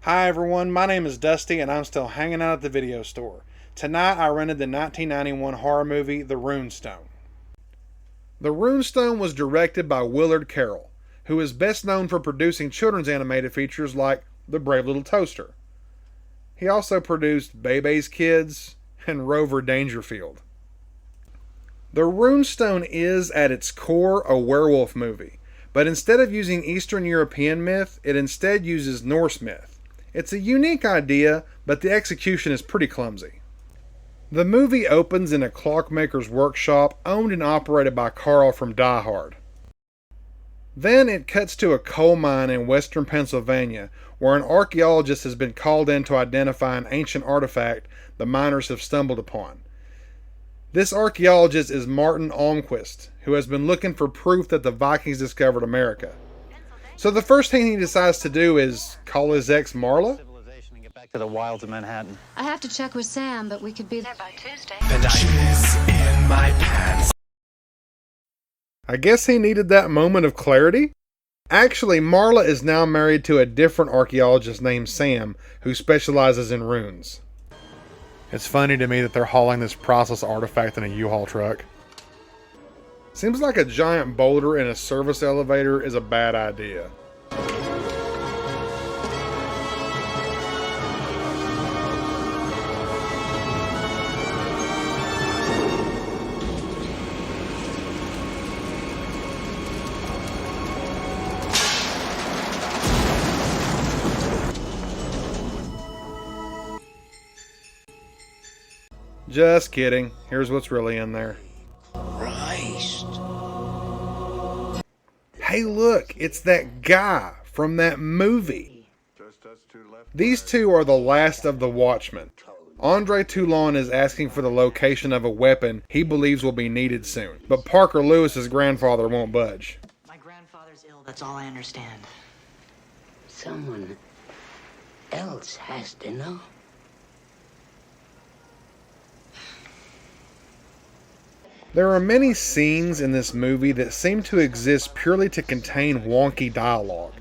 Hi everyone, my name is Dusty and I'm still hanging out at the video store. Tonight I rented the 1991 horror movie, The Runestone. The Runestone was directed by Willard Carroll, who is best known for producing children's animated features like The Brave Little Toaster. He also produced Bebe's Kids and Rover Dangerfield. The Runestone is, at its core, a werewolf movie, but instead of using Eastern European myth, it instead uses Norse myth. It's a unique idea, but the execution is pretty clumsy. The movie opens in a clockmaker's workshop owned and operated by Carl from Die Hard. Then it cuts to a coal mine in western Pennsylvania, where an archaeologist has been called in to identify an ancient artifact the miners have stumbled upon. This archaeologist is Martin Almquist, who has been looking for proof that the Vikings discovered America. So the first thing he decides to do is call his ex Marla? And get back to the wilds of Manhattan. I have to check with Sam, but we could be there by Tuesday. She's in my pants. I guess he needed that moment of clarity. Actually, Marla is now married to a different archaeologist named Sam, who specializes in runes. It's funny to me that they're hauling this priceless artifact in a U-Haul truck. Seems like a giant boulder in a service elevator is a bad idea. Just kidding. Here's what's really in there. Hey look, it's that guy from that movie. These two are the last of the Watchmen. Andre Toulon is asking for the location of a weapon he believes will be needed soon, but Parker Lewis's grandfather won't budge. My grandfather's ill, that's all I understand. Someone else has to know. There are many scenes in this movie that seem to exist purely to contain wonky dialogue.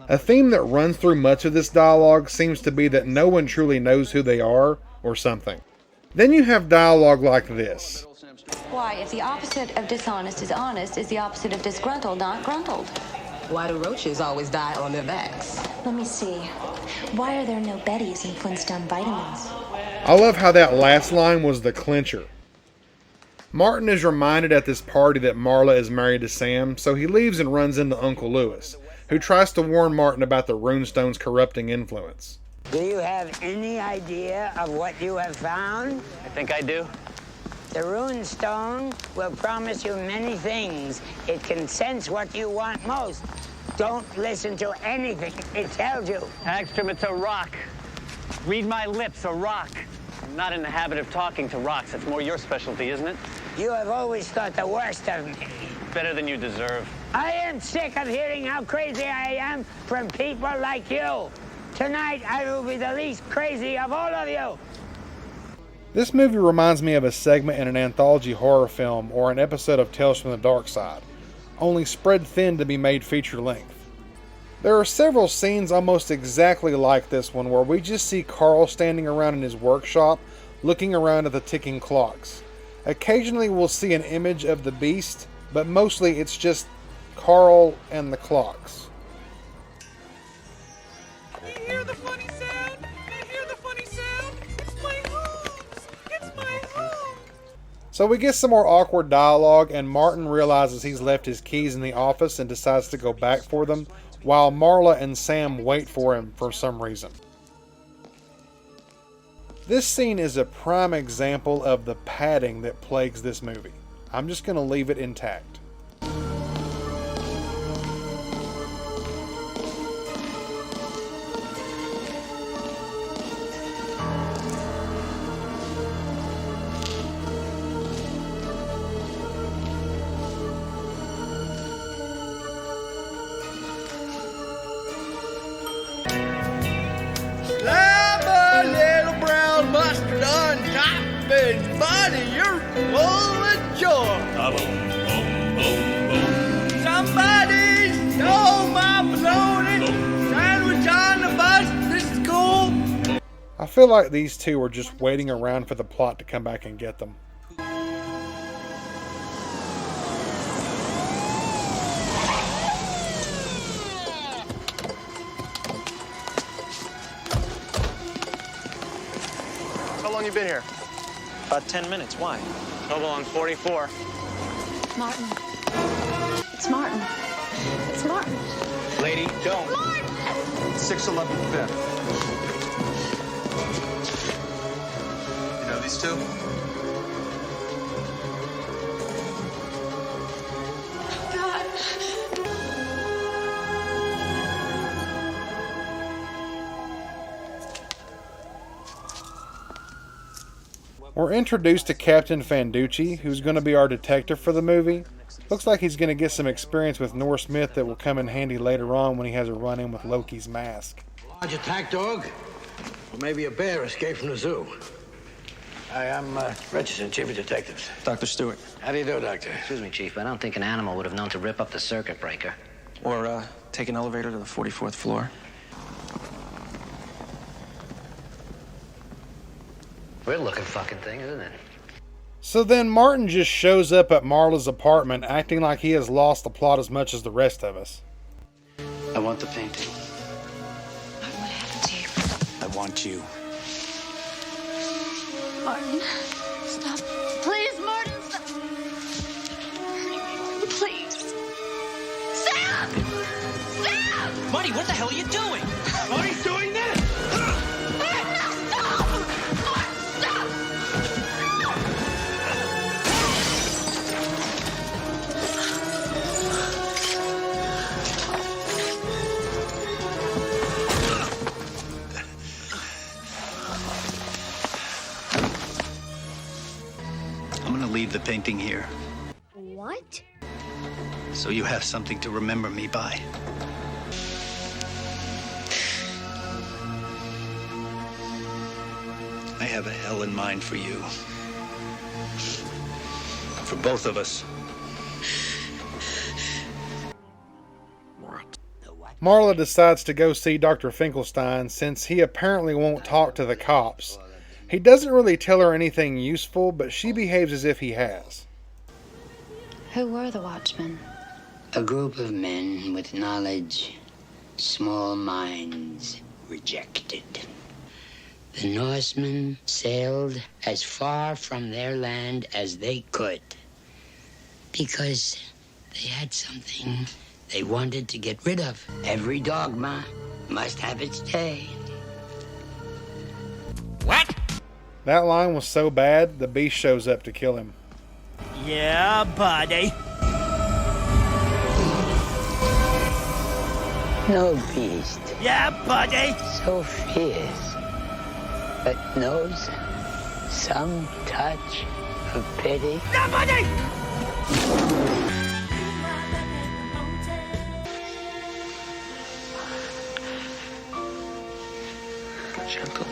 A theme that runs through much of this dialogue seems to be that no one truly knows who they are, or something. Then you have dialogue like this. Why, if the opposite of dishonest is honest, is the opposite of disgruntled not gruntled? Why do roaches always die on their backs? Let me see. Why are there no Bettys in Flintstone vitamins? I love how that last line was the clincher. Martin is reminded at this party that Marla is married to Sam, so he leaves and runs into Uncle Lewis, who tries to warn Martin about the Runestone's corrupting influence. Do you have any idea of what you have found? I think I do. The Runestone will promise you many things. It can sense what you want most. Don't listen to anything it tells you. Hagstrom, it's a rock. Read my lips, a rock. I'm not in the habit of talking to rocks. That's more your specialty, isn't it? You have always thought the worst of me. Better than you deserve. I am sick of hearing how crazy I am from people like you. Tonight, I will be the least crazy of all of you. This movie reminds me of a segment in an anthology horror film or an episode of Tales from the Dark Side, only spread thin to be made feature length. There are several scenes almost exactly like this one where we just see Carl standing around in his workshop looking around at the ticking clocks. Occasionally we'll see an image of the beast, but mostly it's just Carl and the clocks. You hear the funny sound? You hear the funny sound? It's my hooves! It's my hooves! So we get some more awkward dialogue, and Martin realizes he's left his keys in the office and decides to go back for them, while Marla and Sam wait for him for some reason. This scene is a prime example of the padding that plagues this movie. I'm just going to leave it intact. Buddy, you're full of joy. Somebody stole my bologna sandwich on the bus. This is cool. I feel like these two are just waiting around for the plot to come back and get them. How long you been here? About 10 minutes. Why? Total on 44. Martin. It's Martin. It's Martin. Lady, don't. Martin! 611 5th. You know these two? God. We're introduced to Captain Fanducci, who's going to be our detective for the movie. Looks like he's going to get some experience with Norse myth that will come in handy later on when he has a run-in with Loki's mask. Large attack dog? Or maybe a bear escaped from the zoo? Hi, I'm Richardson, Chief of Detectives. Dr. Stewart. How do you do, Doctor? Excuse me, Chief, but I don't think an animal would have known to rip up the circuit breaker. Or, take an elevator to the 44th floor. Weird looking fucking thing, isn't it? So then Martin just shows up at Marla's apartment acting like he has lost the plot as much as the rest of us. I want the painting. What happened to you? I want you. Martin, stop. Please, Martin, stop. Martin, please. Sam! Sam! Marty, what the hell are you doing? Marty's doing this! Martin, no, stop! Martin, stop! I'm gonna leave the painting here, What? so you have something to remember me by. I have a hell in mind for you. For both of us. Marla decides to go see Dr. Finkelstein since he apparently won't talk to the cops. He doesn't really tell her anything useful, but she behaves as if he has. Who were the Watchmen? A group of men with knowledge, small minds, rejected. The Norsemen sailed as far from their land as they could because they had something they wanted to get rid of. Every dogma must have its day. What? That line was so bad, the beast shows up to kill him. Yeah, buddy. No beast Yeah, buddy. so fierce, but knows some touch of pity. Yeah, buddy. Gentle.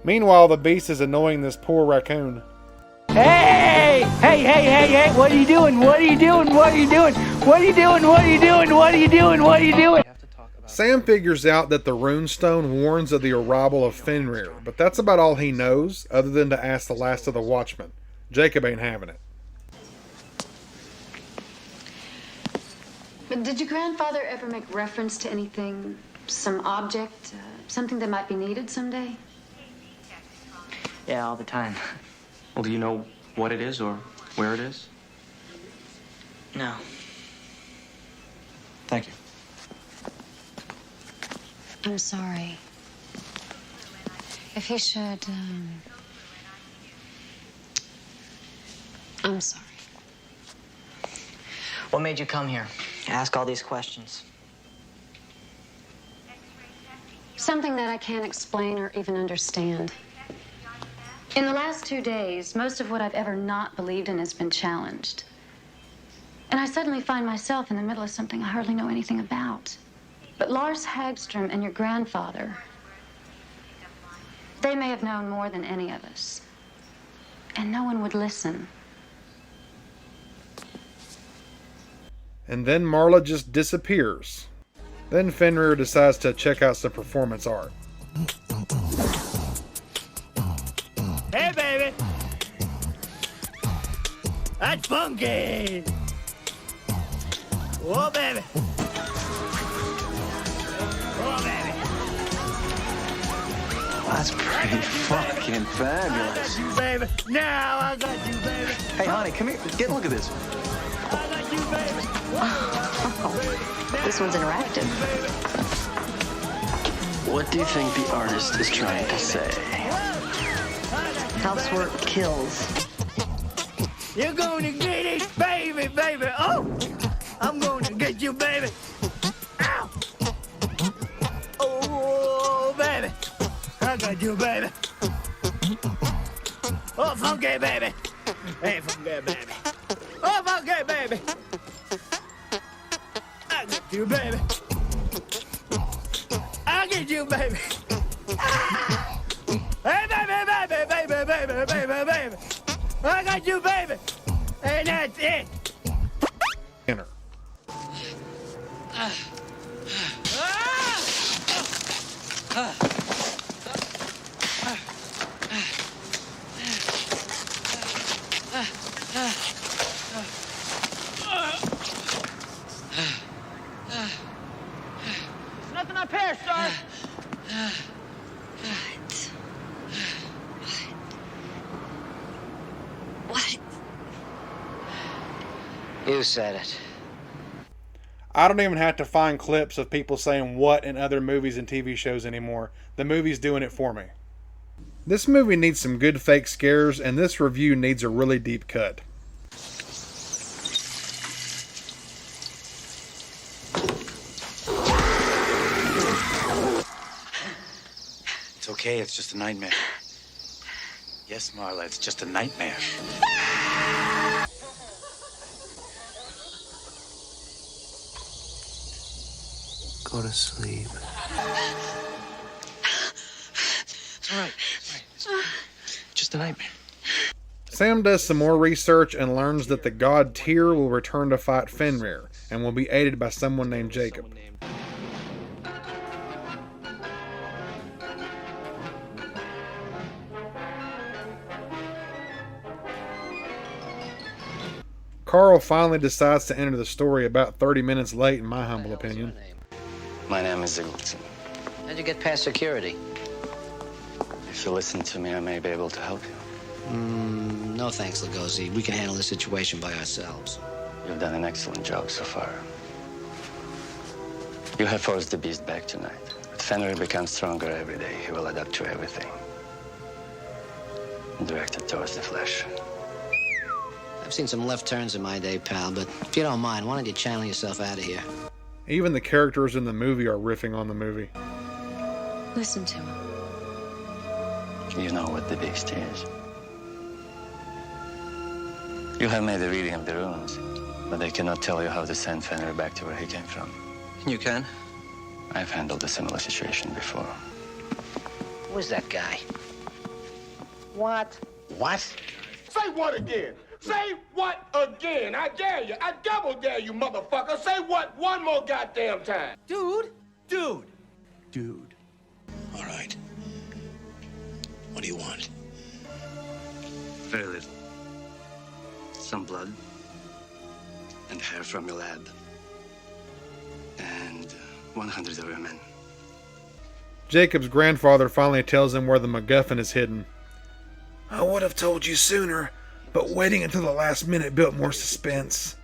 Meanwhile, the beast is annoying this poor raccoon. Hey! Hey, hey, hey, hey! What are you doing? What are you doing? What are you doing? What are you doing? What are you doing? What are you doing? What are you doing? Sam figures out that the Runestone warns of the arrival of Fenrir, but that's about all he knows, other than to ask the last of the Watchmen. Jacob ain't having it. But did your grandfather ever make reference to anything, some object, something that might be needed someday? Yeah, all the time. Well, do you know what it is or where it is? No. Thank you. I'm sorry. If he should, I'm sorry. What made you come here? Ask all these questions. Something that I can't explain or even understand. In the last 2 days, most of what I've ever not believed in has been challenged. And I suddenly find myself in the middle of something I hardly know anything about. But Lars Hagstrom and your grandfather, they may have known more than any of us. And no one would listen. And then Marla just disappears. Then Fenrir decides to check out some performance art. Hey, baby! That's funky! Oh, baby! Oh, baby! That's pretty fucking fabulous. I got you, baby! Now I got you, baby! Hey, honey, come here. Get a look at this. I got you, baby! This one's interactive. What do you think the artist is trying to say? Housework kills. You're gonna get it, baby, baby! Oh! I'm gonna get you, baby! Ow! Oh, baby! I got you, baby! Oh, funky, baby! Hey, funky, baby! Oh, funky, baby! I got you, baby! I'll get you, baby! Ah! Hey, baby, baby, baby, baby, baby, baby! I got you, baby! And that's it! Enter. There's nothing up here, sir! What? You said it. I don't even have to find clips of people saying what in other movies and TV shows anymore. The movie's doing it for me. This movie needs some good fake scares, and this review needs a really deep cut. It's okay, it's just a nightmare. Yes, Marla, it's just a nightmare. Go to sleep. It's all right. It's just a nightmare. Sam does some more research and learns that the god Tyr will return to fight Fenrir, and will be aided by someone named Jacob. Carl finally decides to enter the story about 30 minutes late, in my humble opinion. My name is Zigulson. How'd you get past security? If you listen to me, I may be able to help you. No thanks, Lugosi. We can handle the situation by ourselves. You've done an excellent job so far. You have forced the beast back tonight. But Fenrir becomes stronger every day. He will adapt to everything. Directed towards the flesh. I've seen some left turns in my day, pal, but if you don't mind, why don't you channel yourself out of here? Even the characters in the movie are riffing on the movie. Listen to him. You know what the beast is. You have made a reading of the runes, but they cannot tell you how to send Fenrir back to where he came from. You can? I've handled a similar situation before. Who's that guy? What? What? Say what again? Say what again? I dare you. I double dare you, motherfucker. Say what one more goddamn time. Dude! Dude. All right. What do you want? Very little. Some blood. And hair from your lab. And 100 of your men. Jacob's grandfather finally tells him where the MacGuffin is hidden. I would have told you sooner, but waiting until the last minute built more suspense.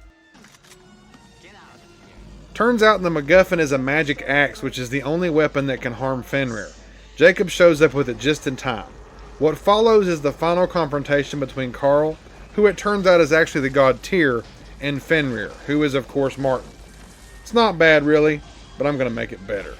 Turns out the MacGuffin is a magic axe, which is the only weapon that can harm Fenrir. Jacob shows up with it just in time. What follows is the final confrontation between Carl, who it turns out is actually the god Tyr, and Fenrir, who is of course Martin. It's not bad really, but I'm going to make it better.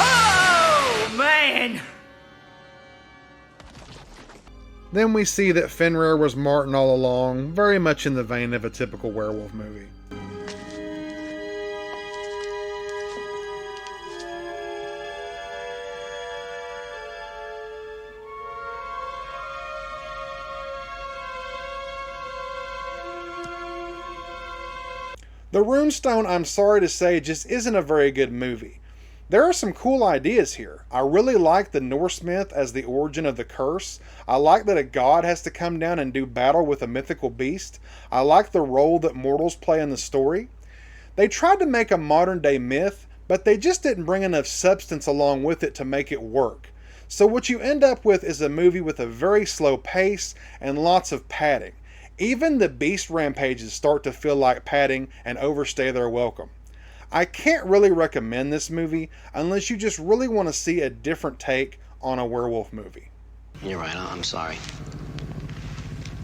Oh, man! Then we see that Fenrir was Martin all along, very much in the vein of a typical werewolf movie. The Runestone, I'm sorry to say, just isn't a very good movie. There are some cool ideas here. I really like the Norse myth as the origin of the curse. I like that a god has to come down and do battle with a mythical beast. I like the role that mortals play in the story. They tried to make a modern day myth, but they just didn't bring enough substance along with it to make it work. So what you end up with is a movie with a very slow pace and lots of padding. Even the beast rampages start to feel like padding and overstay their welcome. I can't really recommend this movie unless you just really want to see a different take on a werewolf movie. You're right, I'm sorry.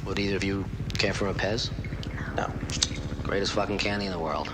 Would either of you care for a Pez? No. Greatest fucking candy in the world.